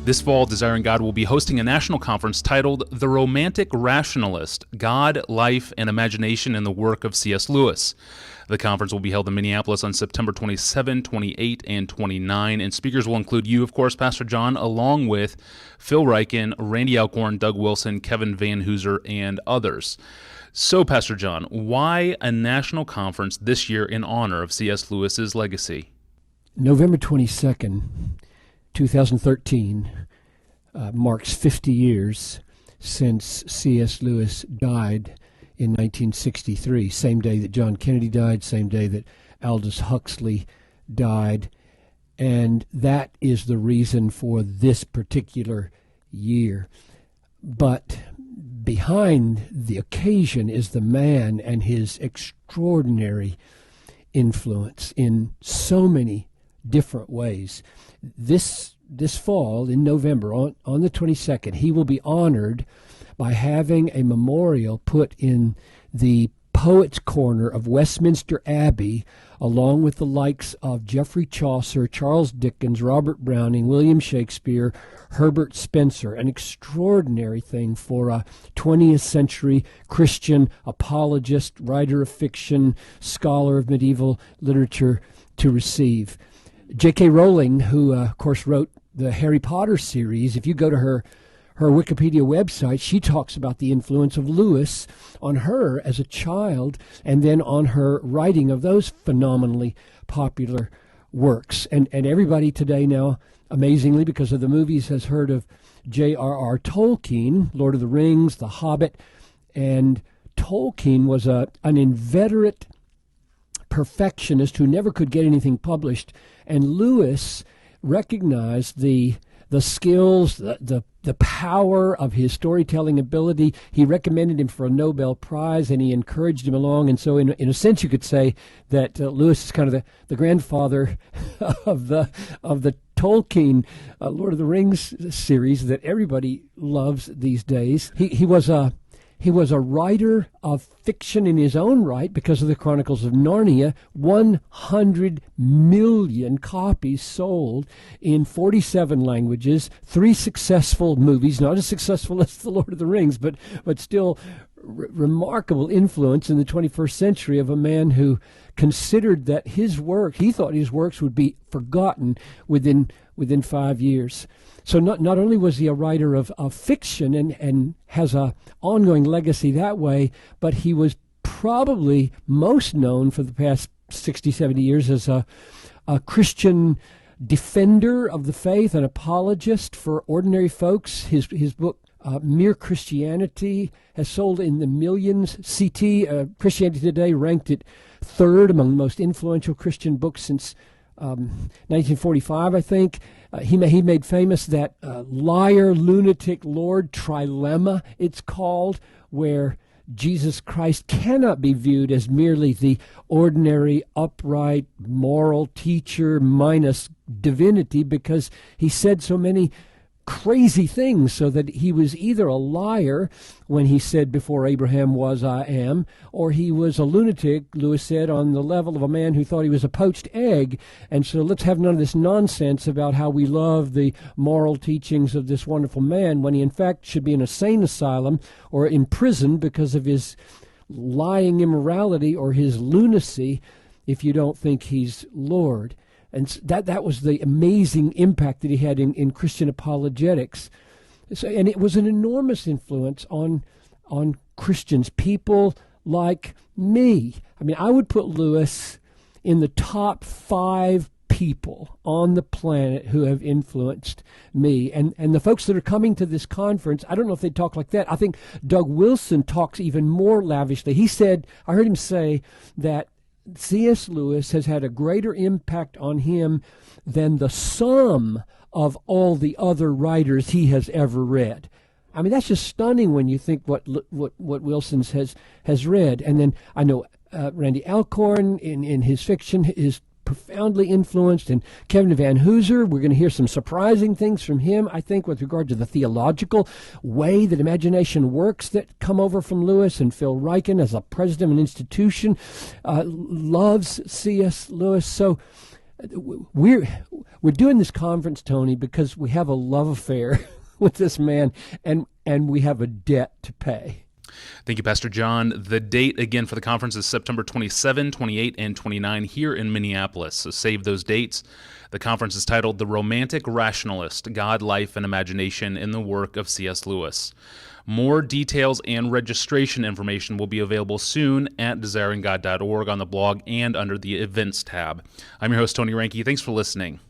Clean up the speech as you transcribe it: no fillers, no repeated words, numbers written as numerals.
This fall, Desiring God will be hosting a national conference titled The Romantic Rationalist: God, Life, and Imagination in the Work of C.S. Lewis. The conference will be held in Minneapolis on September 27, 28, and 29, and speakers will include you, of course, Pastor John, along with Phil Ryken, Randy Alcorn, Doug Wilson, Kevin Van Hooser, and others. So, Pastor John, why a national conference this year in honor of C.S. Lewis's legacy? November 22nd, 2013, marks 50 years since C.S. Lewis died in 1963, same day that John Kennedy died, same day that Aldous Huxley died, and that is the reason for this particular year. But behind the occasion is the man and his extraordinary influence in so many different ways. This fall, in November, on the 22nd, he will be honored by having a memorial put in the Poets' Corner of Westminster Abbey, along with the likes of Geoffrey Chaucer, Charles Dickens, Robert Browning, William Shakespeare, Herbert Spencer. An extraordinary thing for a 20th century Christian apologist, writer of fiction, scholar of medieval literature to receive. J.K. Rowling, who, of course, wrote the Harry Potter series, if you go to her Wikipedia website, she talks about the influence of Lewis on her as a child and then on her writing of those phenomenally popular works. And everybody today now, amazingly, because of the movies, has heard of J.R.R. Tolkien, Lord of the Rings, The Hobbit. And Tolkien was an inveterate perfectionist who never could get anything published. And Lewis recognized the skills, the power of his storytelling ability. He recommended him for a Nobel Prize, and he encouraged him along. And so, in a sense, you could say that Lewis is kind of the grandfather of the Tolkien Lord of the Rings series that everybody loves these days. He was a writer of fiction in his own right because of the Chronicles of Narnia. 100 million copies sold in 47 languages, 3 successful movies, not as successful as The Lord of the Rings, but still remarkable influence in the 21st century of a man who considered that he thought his works would be forgotten within 5 years. So not only was he a writer of fiction and has an ongoing legacy that way, but he was probably most known for the past 60, 70 years as a Christian defender of the faith, an apologist for ordinary folks. His book, Mere Christianity, has sold in the millions. CT, Christianity Today, ranked it third among the most influential Christian books since 1945, I think. He made famous that liar, lunatic, Lord trilemma, it's called, where Jesus Christ cannot be viewed as merely the ordinary, upright, moral teacher minus divinity, because he said so many crazy things, so that he was either a liar when he said, before Abraham was, I am, or he was a lunatic, Lewis said, on the level of a man who thought he was a poached egg. And so let's have none of this nonsense about how we love the moral teachings of this wonderful man, when he in fact should be in a sane asylum or in prison because of his lying immorality or his lunacy, if you don't think he's Lord. And that was the amazing impact that he had in Christian apologetics. So, and it was an enormous influence on Christians, people like me. I mean, I would put Lewis in the top 5 people on the planet who have influenced me. And the folks that are coming to this conference, I don't know if they talk like that. I think Doug Wilson talks even more lavishly. He said, I heard him say that C.S. Lewis has had a greater impact on him than the sum of all the other writers he has ever read. I mean, that's just stunning when you think what Wilson has read. And then I know Randy Alcorn in his fiction is profoundly influenced, and Kevin Van Hooser, we're going to hear some surprising things from him, I think, with regard to the theological way that imagination works that come over from Lewis. And Phil Ryken, as a president of an institution, loves C.S. Lewis. So we're doing this conference, Tony, because we have a love affair with this man, and we have a debt to pay. Thank you, Pastor John. The date again for the conference is September 27, 28, and 29 here in Minneapolis, so save those dates. The conference is titled The Romantic Rationalist, God, Life, and Imagination in the Work of C.S. Lewis. More details and registration information will be available soon at desiringgod.org on the blog and under the Events tab. I'm your host, Tony Reinke. Thanks for listening.